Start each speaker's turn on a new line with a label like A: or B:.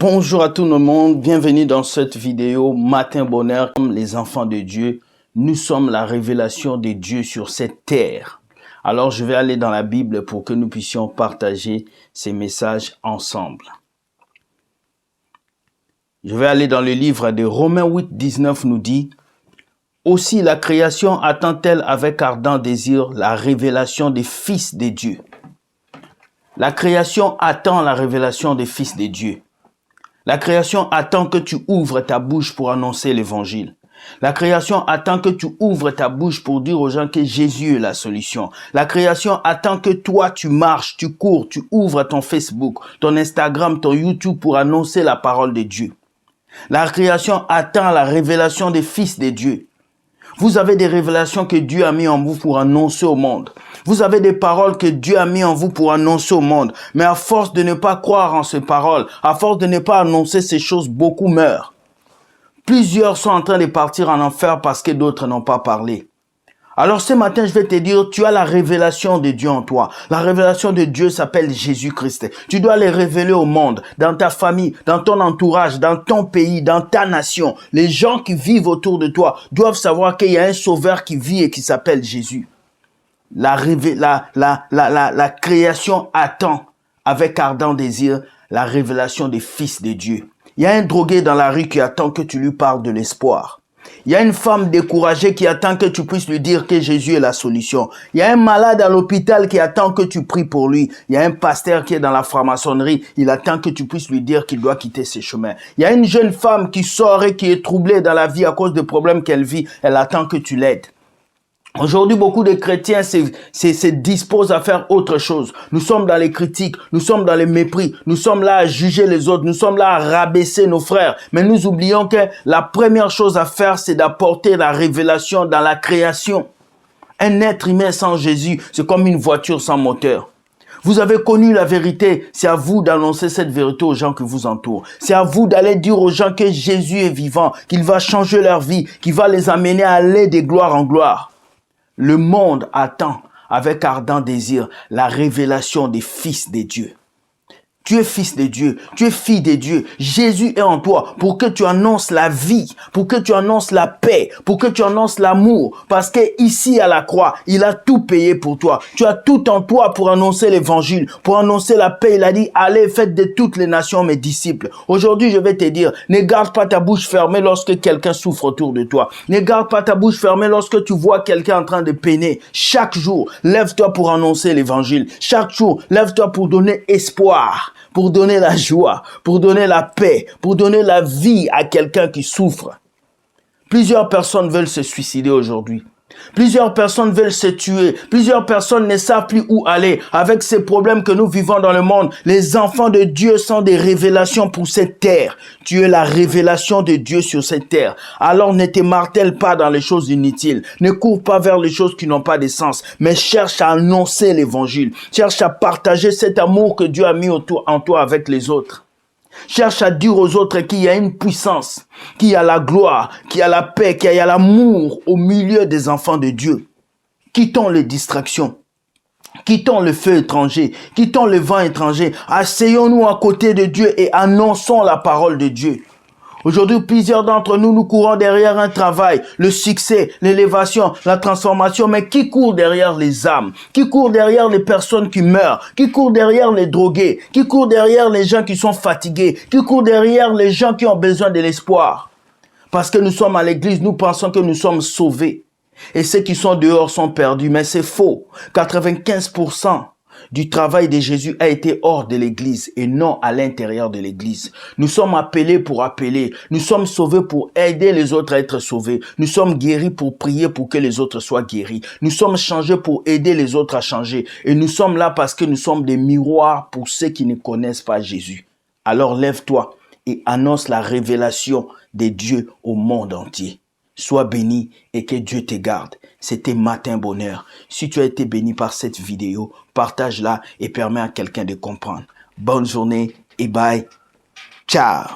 A: Bonjour à tout le monde, bienvenue dans cette vidéo Matin Bonheur. Comme les enfants de Dieu, nous sommes la révélation de Dieu sur cette terre. Alors je vais aller dans la Bible pour que nous puissions partager ces messages ensemble. Je vais aller dans le livre de Romains 8, 19 nous dit « Aussi la création attend-elle avec ardent désir la révélation des fils de Dieu. » La création attend la révélation des fils de Dieu. La création attend que tu ouvres ta bouche pour annoncer l'évangile. La création attend que tu ouvres ta bouche pour dire aux gens que Jésus est la solution. La création attend que toi, tu marches, tu cours, tu ouvres ton Facebook, ton Instagram, ton YouTube pour annoncer la parole de Dieu. La création attend la révélation des fils de Dieu. Vous avez des révélations que Dieu a mis en vous pour annoncer au monde. Vous avez des paroles que Dieu a mis en vous pour annoncer au monde. Mais à force de ne pas croire en ces paroles, à force de ne pas annoncer ces choses, beaucoup meurent. Plusieurs sont en train de partir en enfer parce que d'autres n'ont pas parlé. Alors ce matin, je vais te dire, tu as la révélation de Dieu en toi. La révélation de Dieu s'appelle Jésus-Christ. Tu dois les révéler au monde, dans ta famille, dans ton entourage, dans ton pays, dans ta nation. Les gens qui vivent autour de toi doivent savoir qu'il y a un sauveur qui vit et qui s'appelle Jésus. La création attend avec ardent désir la révélation des fils de Dieu. Il y a un drogué dans la rue qui attend que tu lui parles de l'espoir. Il y a une femme découragée qui attend que tu puisses lui dire que Jésus est la solution. Il y a un malade à l'hôpital qui attend que tu pries pour lui. Il y a un pasteur qui est dans la franc-maçonnerie. Il attend que tu puisses lui dire qu'il doit quitter ses chemins. Il y a une jeune femme qui sort et qui est troublée dans la vie à cause des problèmes qu'elle vit. Elle attend que tu l'aides. Aujourd'hui, beaucoup de chrétiens se disposent à faire autre chose. Nous sommes dans les critiques, nous sommes dans les mépris, nous sommes là à juger les autres, nous sommes là à rabaisser nos frères. Mais nous oublions que la première chose à faire, c'est d'apporter la révélation dans la création. Un être humain sans Jésus, c'est comme une voiture sans moteur. Vous avez connu la vérité, c'est à vous d'annoncer cette vérité aux gens qui vous entourent. C'est à vous d'aller dire aux gens que Jésus est vivant, qu'il va changer leur vie, qu'il va les amener à aller de gloire en gloire. Le monde attend avec ardent désir la révélation des fils de Dieu. Tu es fils de Dieu, tu es fille de Dieu. Jésus est en toi pour que tu annonces la vie, pour que tu annonces la paix, pour que tu annonces l'amour. Parce que ici à la croix, il a tout payé pour toi. Tu as tout en toi pour annoncer l'évangile, pour annoncer la paix. Il a dit, allez, faites de toutes les nations mes disciples. Aujourd'hui, je vais te dire, ne garde pas ta bouche fermée lorsque quelqu'un souffre autour de toi. Ne garde pas ta bouche fermée lorsque tu vois quelqu'un en train de peiner. Chaque jour, lève-toi pour annoncer l'évangile. Chaque jour, lève-toi pour donner espoir, pour donner la joie, pour donner la paix, pour donner la vie à quelqu'un qui souffre. Plusieurs personnes veulent se suicider aujourd'hui. Plusieurs personnes veulent se tuer. Plusieurs personnes ne savent plus où aller. Avec ces problèmes que nous vivons dans le monde, les enfants de Dieu sont des révélations pour cette terre. Tu es la révélation de Dieu sur cette terre. Alors ne te martèle pas dans les choses inutiles. Ne cours pas vers les choses qui n'ont pas de sens. Mais cherche à annoncer l'évangile. Cherche à partager cet amour que Dieu a mis en toi avec les autres. Cherche à dire aux autres qu'il y a une puissance, qu'il y a la gloire, qu'il y a la paix, qu'il y a l'amour au milieu des enfants de Dieu. Quittons les distractions. Quittons le feu étranger. Quittons le vent étranger. Asseyons-nous à côté de Dieu et annonçons la parole de Dieu. Aujourd'hui, plusieurs d'entre nous, nous courons derrière un travail, le succès, l'élévation, la transformation, mais qui court derrière les âmes? Qui court derrière les personnes qui meurent? Qui court derrière les drogués? Qui court derrière les gens qui sont fatigués? Qui court derrière les gens qui ont besoin de l'espoir? Parce que nous sommes à l'église, nous pensons que nous sommes sauvés. Et ceux qui sont dehors sont perdus, mais c'est faux. 95% du travail de Jésus a été hors de l'église et non à l'intérieur de l'église. Nous sommes appelés pour appeler. Nous sommes sauvés pour aider les autres à être sauvés. Nous sommes guéris pour prier pour que les autres soient guéris. Nous sommes changés pour aider les autres à changer. Et nous sommes là parce que nous sommes des miroirs pour ceux qui ne connaissent pas Jésus. Alors lève-toi et annonce la révélation de Dieu au monde entier. Sois béni et que Dieu te garde. C'était Matin Bonheur. Si tu as été béni par cette vidéo, partage-la et permets à quelqu'un de comprendre. Bonne journée et bye. Ciao.